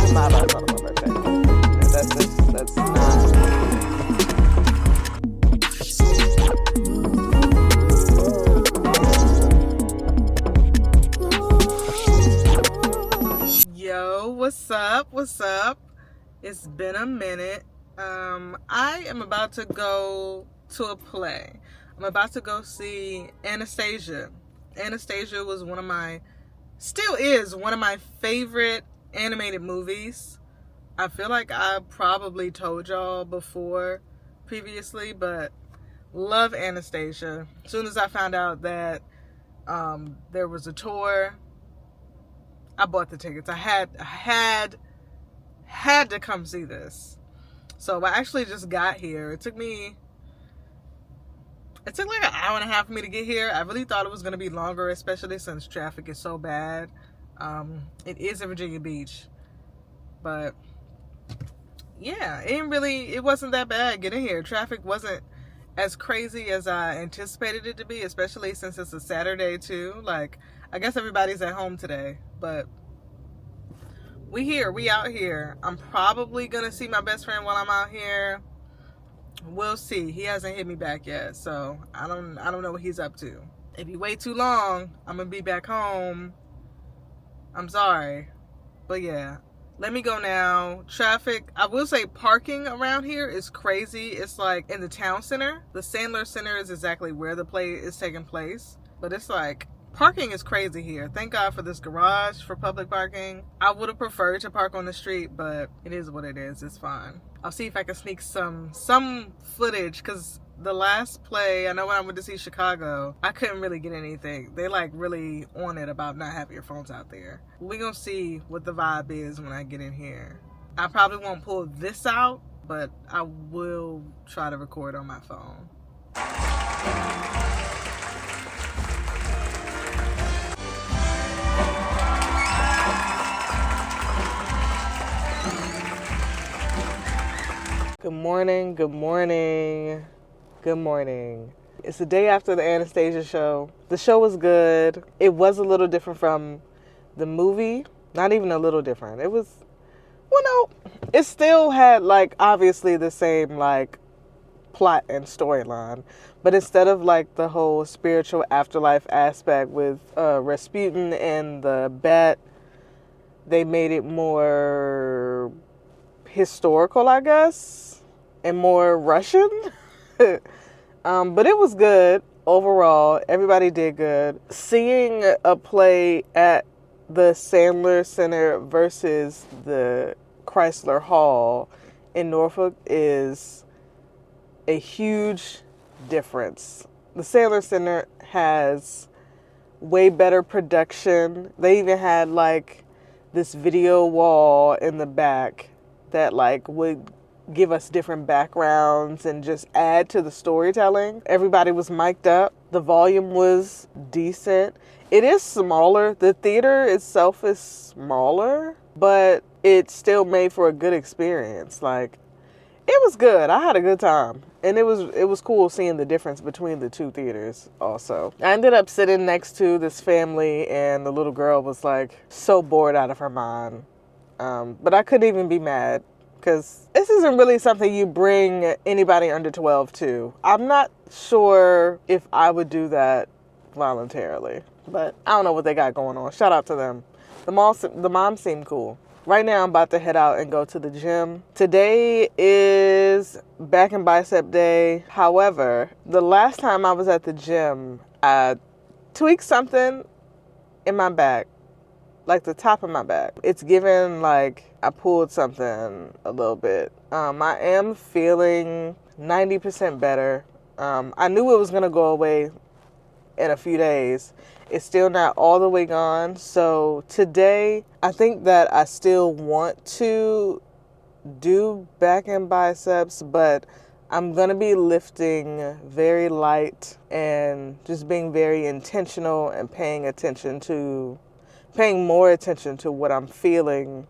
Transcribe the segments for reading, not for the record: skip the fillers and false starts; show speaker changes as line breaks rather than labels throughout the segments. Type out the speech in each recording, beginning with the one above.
I'm not about to celebrate my birthday. That's not. Yo, what's up? What's up? It's been a minute. I am about to go to a play. I'm about to go see Anastasia. Anastasia was still is one of my favorite animated movies. I feel like I probably told y'all before previously, but love Anastasia. As soon as I found out that there was a tour, I bought the tickets. I had to come see this. So I actually just got here. It took like an hour and a half for me to get here. I really thought it was going to be longer, especially since traffic is so bad. It is in Virginia Beach. But yeah, it wasn't that bad getting here. Traffic wasn't as crazy as I anticipated it to be, especially since it's a Saturday too. Like, I guess everybody's at home today, but we out here. I'm probably gonna see my best friend while I'm out here. We'll see. He hasn't hit me back yet, so I don't know what he's up to. If you wait too long, I'm gonna be back home. I'm sorry, but yeah, let me go now. Traffic, I will say parking around here is crazy. It's like in the town center. The Sandler Center is exactly where the play is taking place, but it's like parking is crazy here. Thank God for this garage for public parking. I would have preferred to park on the street, but it is what it is. It's fine. I'll see if I can sneak some footage, because the last play, I know when I went to see Chicago, I couldn't really get anything. They like really on it about not having your phones out there. We're gonna see what the vibe is when I get in here. I probably won't pull this out, but I will try to record on my phone. Good morning, good morning, good morning. It's the day after the Anastasia show. The show was good. It was a little different from the movie. Not even a little different. It was, well, no, it still had like obviously the same like plot and storyline. But instead of like the whole spiritual afterlife aspect with Rasputin and the bat, they made it more historical, I guess, and more Russian. But it was good overall. Everybody did good. Seeing a play at the Sandler Center versus the Chrysler Hall in Norfolk is a huge difference. The Sandler Center has way better production. They even had like this video wall in the back that like would give us different backgrounds and just add to the storytelling. Everybody was mic'd up. The volume was decent. It is smaller. The theater itself is smaller, but it still made for a good experience. Like, it was good. I had a good time. And it was cool seeing the difference between the two theaters also. I ended up sitting next to this family, and the little girl was like so bored out of her mind. But I couldn't even be mad, because this isn't really something you bring anybody under 12 to. I'm not sure if I would do that voluntarily, but I don't know what they got going on. Shout out to them. The mom seemed cool. Right now I'm about to head out and go to the gym. Today is back and bicep day. However, the last time I was at the gym, I tweaked something in my back. Like the top of my back. It's given like I pulled something a little bit. I am feeling 90% better. I knew it was going to go away in a few days. It's still not all the way gone. So today, I think that I still want to do back and biceps, but I'm going to be lifting very light and just being very intentional and paying more attention to what I'm feeling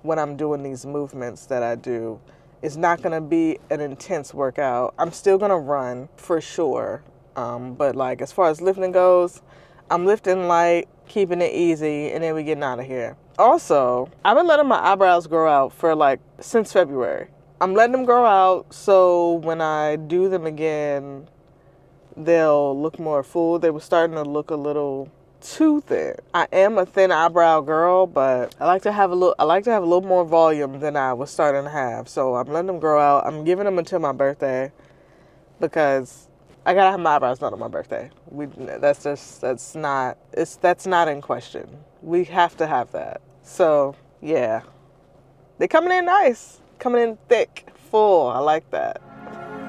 when I'm doing these movements that I do. It's not going to be an intense workout. I'm still going to run for sure. But like as far as lifting goes, I'm lifting light, keeping it easy, and then we getting out of here. Also, I've been letting my eyebrows grow out for like since February. I'm letting them grow out so when I do them again, they'll look more full. They were starting to look a little too thin. I am a thin eyebrow girl, but I like to have a little more volume than I was starting to have. So I'm letting them grow out. I'm giving them until my birthday because I gotta have my eyebrows done on my birthday. That's not in question. We have to have that. So yeah, they coming in nice, coming in thick, full. I like that.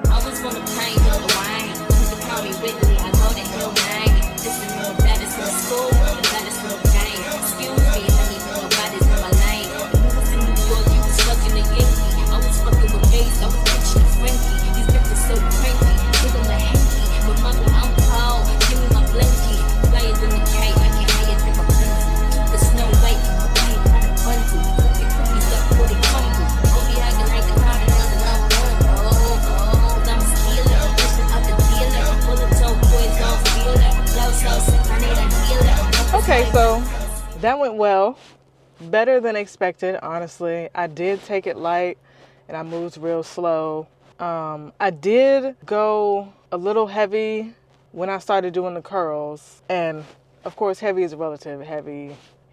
I was gonna paint with the wine. You can call me Whitney. I know that he'll name. This is the baddest in school, the baddest in the game. Excuse me, honey, but nobody's in my lane. You was in New York, you was stuck in the Yankee. I was fucking with Bass, I was pitching a Frankie. These bitches so cranky, give them a hanky. But mama, I'm cold, give me my blankie. Flyers in the cake, I can hire them a plenty. The Snow White, I ain't on a bundle. It could be stuck for the crumble. Only acting like a card, another love one. Oh, I'm a stealer, pushing up the dealer. Full of toe boys, don't feel it.
Okay, so that went well. Better than expected, honestly. I did take it light and I moved real slow. I did go a little heavy when I started doing the curls. And of course, heavy is relative.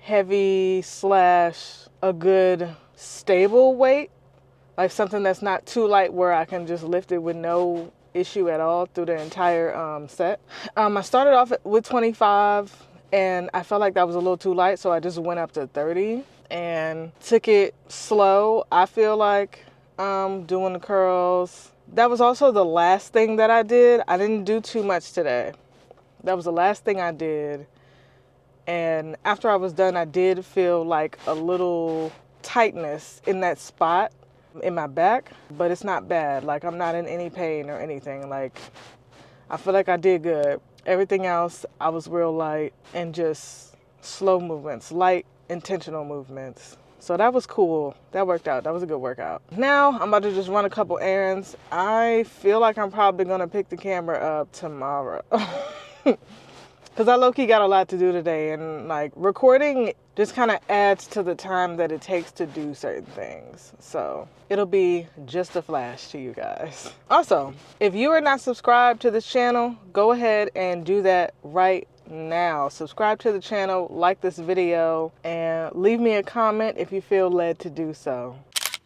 Heavy slash a good stable weight. Like something that's not too light where I can just lift it with no issue at all through the entire set. I started off with 25 and I felt like that was a little too light, so I just went up to 30 and took it slow. I feel like doing the curls. That was also the last thing that I did. I didn't do too much today. That was the last thing I did. And after I was done, I did feel like a little tightness in that spot in my back, but it's not bad. Like I'm not in any pain or anything. Like I feel like I did good. Everything else I was real light and just slow movements, light intentional movements. So that was cool. That worked out. That was a good workout. Now I'm about to just run a couple errands. I feel like I'm probably gonna pick the camera up tomorrow. Because I low-key got a lot to do today, and like recording just kind of adds to the time that it takes to do certain things. So it'll be just a flash to you guys. Also, if you are not subscribed to this channel, go ahead and do that right now. Subscribe to the channel, like this video, and leave me a comment if you feel led to do so.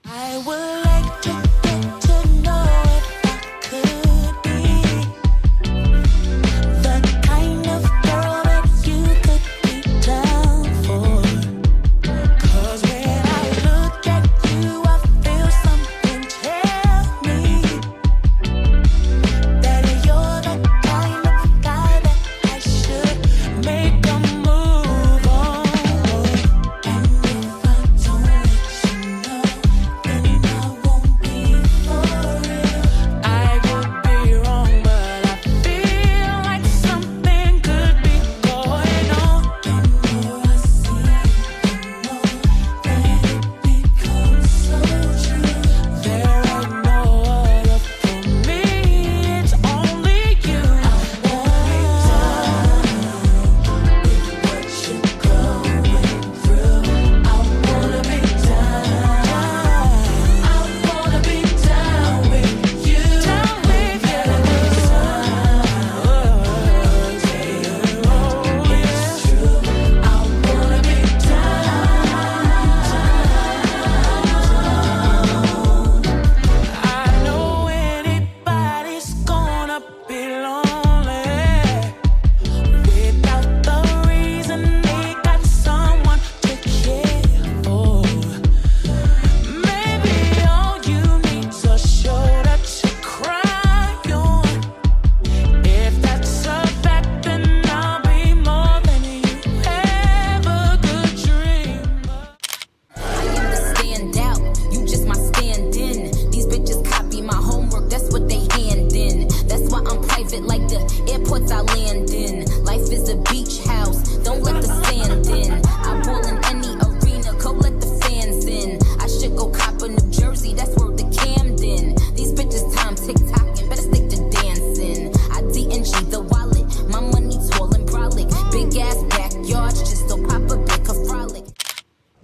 I would like to get to know if I could be the kind of girl that you could be down for. 'Cause when I look at you, I feel something tell me that you're the kind of guy that I should make a move on. And if I don't let you know, then I won't be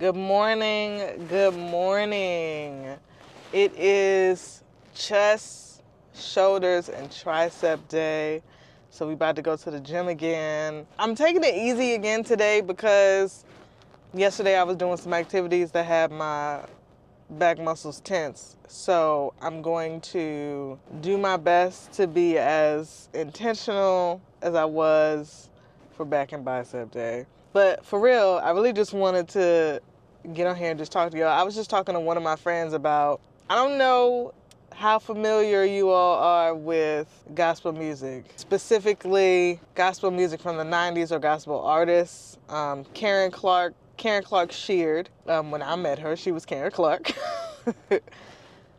Good morning. Good morning. It is chest, shoulders, and tricep day. So we about to go to the gym again. I'm taking it easy again today because yesterday I was doing some activities that had my back muscles tense. So I'm going to do my best to be as intentional as I was for back and bicep day. But for real, I really just wanted to get on here and just talk to y'all. I was just talking to one of my friends about, I don't know how familiar you all are with gospel music, specifically gospel music from the 90s or gospel artists. Karen Clark Sheard. When I met her, she was Karen Clark.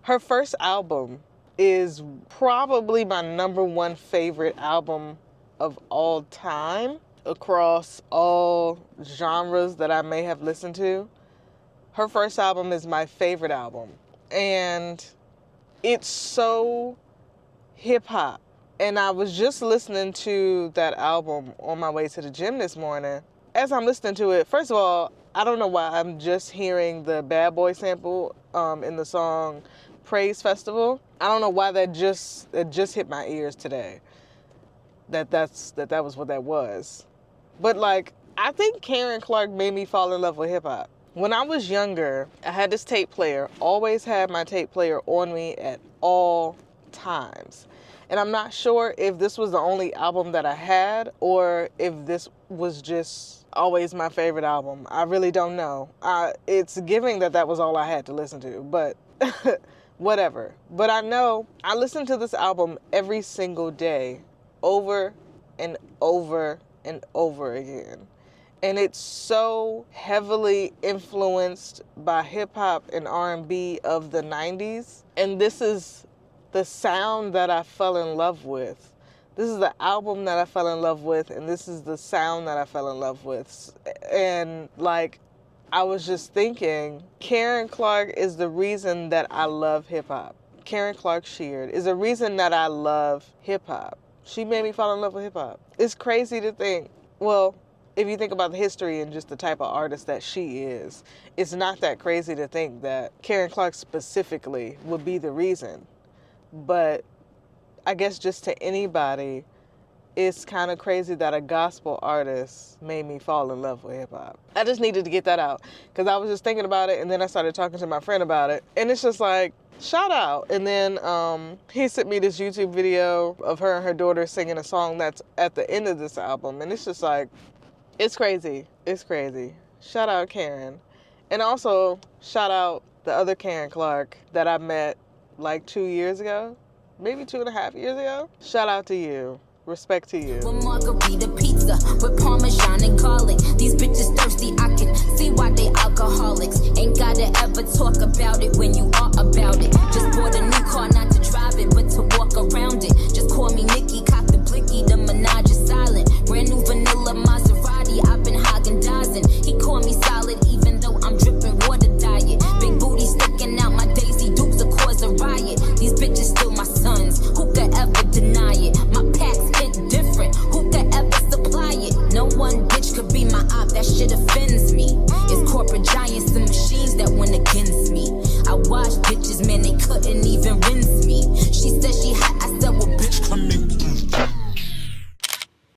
Her first album is probably my number one favorite album of all time across all genres that I may have listened to. Her first album is my favorite album, and it's so hip-hop. And I was just listening to that album on my way to the gym this morning. As I'm listening to it, first of all, I don't know why I'm just hearing the Bad Boy sample in the song Praise Festival. I don't know why that just hit my ears today. That was what that was. But like, I think Karen Clark made me fall in love with hip-hop. When I was younger, I had this tape player, always had my tape player on me at all times. And I'm not sure if this was the only album that I had or if this was just always my favorite album. I really don't know. It's giving that was all I had to listen to, but whatever. But I know I listened to this album every single day, over and over and over again. And it's so heavily influenced by hip-hop and R&B of the 90s. And this is the sound that I fell in love with. This is the album that I fell in love with, and this is the sound that I fell in love with. And like, I was just thinking, Karen Clark is the reason that I love hip-hop. Karen Clark Sheard is the reason that I love hip-hop. She made me fall in love with hip-hop. It's crazy to think, well, if you think about the history and just the type of artist that she is, it's not that crazy to think that Karen Clark specifically would be the reason. But I guess just to anybody, it's kind of crazy that a gospel artist made me fall in love with hip-hop. I just needed to get that out because I was just thinking about it, and then I started talking to my friend about it, and it's just like, shout out. And then he sent me this YouTube video of her and her daughter singing a song that's at the end of this album, and it's just like, it's crazy. It's crazy. Shout out Karen. And also, shout out the other Karen Clark that I met like 2 years ago, maybe 2.5 years ago. Shout out to you. Respect to you.
With margarita pizza, with parmesan and garlic. These bitches thirsty, I can see why they alcoholics. Ain't gotta ever talk about it when you are about it. Just bought a new car, not to drive it, but to walk around it. Just call me Nikki, cock the blicky, the Minaj is silent. Brand new vanilla Maserati, I've been Haagen-Dazsing. He call me solid, even though I'm dripping water diet. Big booty sticking out, my Daisy Dukes will cause a riot. These bitches still my sons, who could ever deny it? My packs hit different, who could ever supply it? No one bitch could be my op, that shit offends